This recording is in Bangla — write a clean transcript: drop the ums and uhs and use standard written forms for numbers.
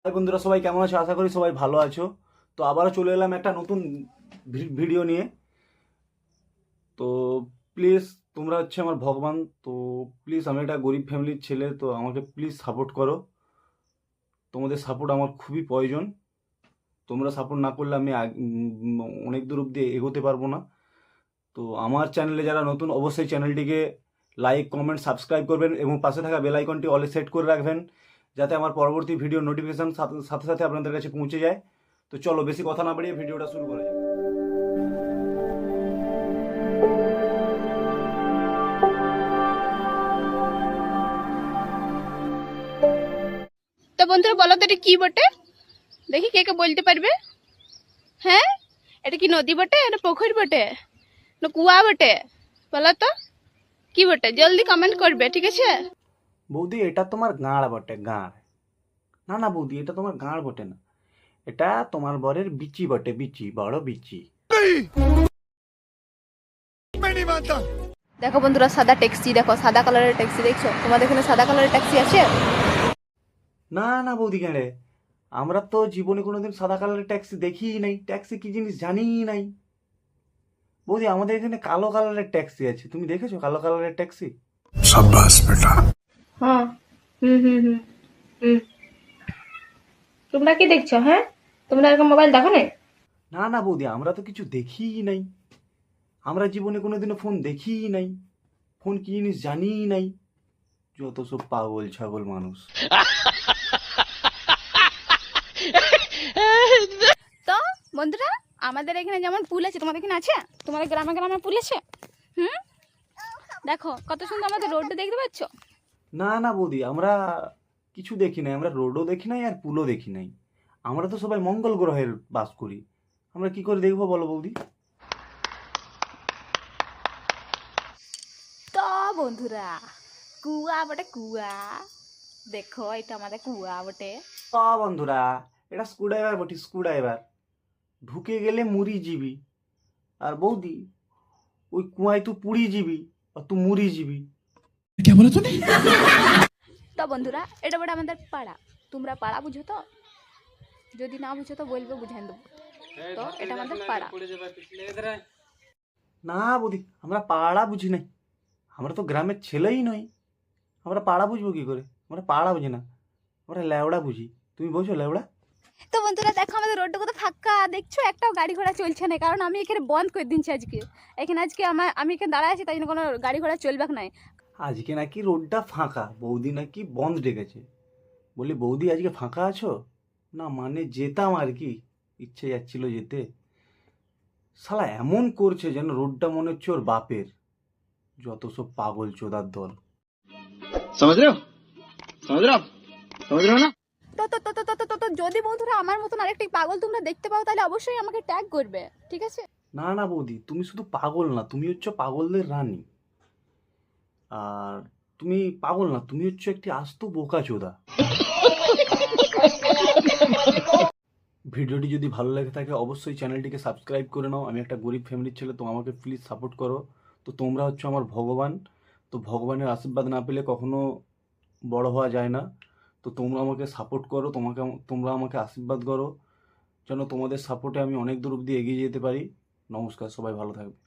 হাই বন্ধুরা, সবাই কেমন আছো? আশা করি সবাই ভালো আছো। তো আবারও চলে এলাম একটা নতুন ভিডিও নিয়ে। তো প্লিজ, তোমরা হচ্ছে আমার ভগবান। তো প্লিজ, আমি একটা গরিব ফ্যামিলির ছেলে, তো আমাকে প্লিজ সাপোর্ট করো। তোমাদের সাপোর্ট আমার খুবই প্রয়োজন। তোমরা সাপোর্ট না করলে আমি অনেক দূর অব্দি এগোতে পারবো না। তো আমার চ্যানেলে যারা নতুন, অবশ্যই চ্যানেলটিকে লাইক, কমেন্ট, সাবস্ক্রাইব করবেন এবং পাশে থাকা বেল আইকনটি অলে সেট করে রাখবেন, যাতে আমার পরবর্তী ভিডিও নোটিফিকেশন সাথে সাথে আপনাদের কাছে পৌঁছে যায়। তো চলো, বেশি কথা না বাড়িয়ে ভিডিওটা শুরু করা যাক। তো বন্ধুরা বলো তো এটা কি বটে? দেখি কে কে বলতে পারবে। হ্যাঁ, এটা কি নদী বটে না পুকুর বটে না কুয়া বটে? বলো তো কি বটে, জলদি কমেন্ট করবে, ঠিক আছে? বৌদি, এটা তোমার গাঁড় বটে, গাঁড়। না না বৌদি, এটা তোমার গাঁড় বটে না, এটা তোমার বরের বিচি বটে, বিচি, বড় বিচি। দেখো বন্ধুরা, সাদা ট্যাক্সি, দেখো সাদা কালারের ট্যাক্সি, দেখছো? তোমাদের এখানে সাদা কালারের ট্যাক্সি আছে? না না বৌদি, কেন রে? আমরা তো জীবনে কোনোদিন সাদা কালারের ট্যাক্সি দেখিই নাই, ট্যাক্সি কি জিনিস জানিই নাই। বৌদি, আমাদের এখানে কালো কালারের ট্যাক্সি আছে, তুমি দেখেছো কালো কালারের ট্যাক্সি? शाबाश बेटा। হ্যাঁ। হুম হুম হুম হুম। তোমরা কি দেখছো? হ্যাঁ, তোমরা এরকম মোবাইল দেখো না? না না বৌদি, আমরা তো কিছু দেখিই নাই। আমরা জীবনে কোনোদিনও ফোন দেখিই নাই, ফোন কি জিনিস জানিই নাই। যত সব পাগল ছাগল মানুষ। তো বন্ধুরা, আমাদের এখানে যেমন পুল আছে, তোমাদের এখানে আছে? তোমাদের গ্রামে গ্রামে পুল আছে? হুম, দেখো কত সুন্দর আমাদের রোডটা, দেখতে পাচ্ছ? না না বৌদি, আমরা কিছু দেখি নাই, আমরা রোডও দেখি নাই আর পুলও দেখি নাই। আমরা তো সবাই মঙ্গল গ্রহের বাস করি, আমরা কি করে দেখবো বলো বৌদি? তো বন্ধুরা, কুয়া বটে কুয়া, দেখো এটা আমাদের কুয়া বটে। তা বন্ধুরা, এটা স্ক্রুড্রাইভার বটি, স্ক্রুড্রাইভার। ঢুকে গেলে মুড়ি জিবি। আর বৌদি, ওই কুয়ায় তুই পুড়ি জিবি আর তুই মুড়ি জিবি। क्या बोला तूने? তো বন্ধুরা, এটা বটে আমাদের পাড়া। তোমরা পাড়া বুঝো তো? যদি না বুঝো তো বলবে, বুঝাই দেবো। তো এটা আমাদের পাড়া। না বৌদি, আমরা পাড়া বুঝি নাই, আমরা তো গ্রামের ছেলেই নই, আমরা পাড়া বুঝবো কি করে? আমরা পাড়া বুঝি না, আমরা লেওড়া বুঝি। তুমি বোঝো লেওড়া? তো বন্ধুরা দেখো, আমাদের রোডটা কত ফাঁকা, দেখছো? একটাও গাড়ি ঘোড়া চলছে না, কারণ আমি এখানে বন্ধ করে দিচ্ছি আজকে। আজকে আমি এখানে দাঁড়ায় আছি, তাই জন্য কোনো গাড়ি ঘোড়া চলবে নাই। আজকে নাকি রোডটা ফাঁকা, বৌদি নাকি বন্ধ ডেকেছে। বলি, বৌদি আজকে ফাঁকা আছো? না মানে যেতাম আর কি, ইচ্ছে যাচ্ছিল যেতে। শালা এমন করছে যেন রোডটা মনে হচ্ছে ওর বাপের। যত সব পাগল চোদার দল। समझ रहे हो समझ रहे हो आप समझ रहे हो ना। তো যদি বন্ধুরা আমার মতন আরেকটি পাগল তোমরা দেখতে পাও, তাহলে অবশ্যই আমাকে ট্যাগ করবে, ঠিক আছে? না না বৌদি, তুমি শুধু পাগল না, তুমি হচ্ছে পাগলদের রানী। আর তুমি পাগল না, তুমি হচ্ছে একটি আস্ত বোকা চোদা। ভিডিওটি যদি ভালো লেগে থাকে অবশ্যই চ্যানেলটিকে সাবস্ক্রাইব করে নাও। আমি একটা গরিব ফ্যামিলির ছেলে, তো আমাকে প্লিজ সাপোর্ট করো। তো তোমরা হচ্ছে আমার ভগবান। তো ভগবানের আশীর্বাদ না পেলে কখনো বড় হওয়া যায় না। তো তোমরা আমাকে সাপোর্ট করো, তোমরা আমাকে আশীর্বাদ করো, যেন তোমাদের সাপোর্টে আমি অনেক দূর অব্দি এগিয়ে যেতে পারি। নমস্কার, সবাই ভালো থাকবে।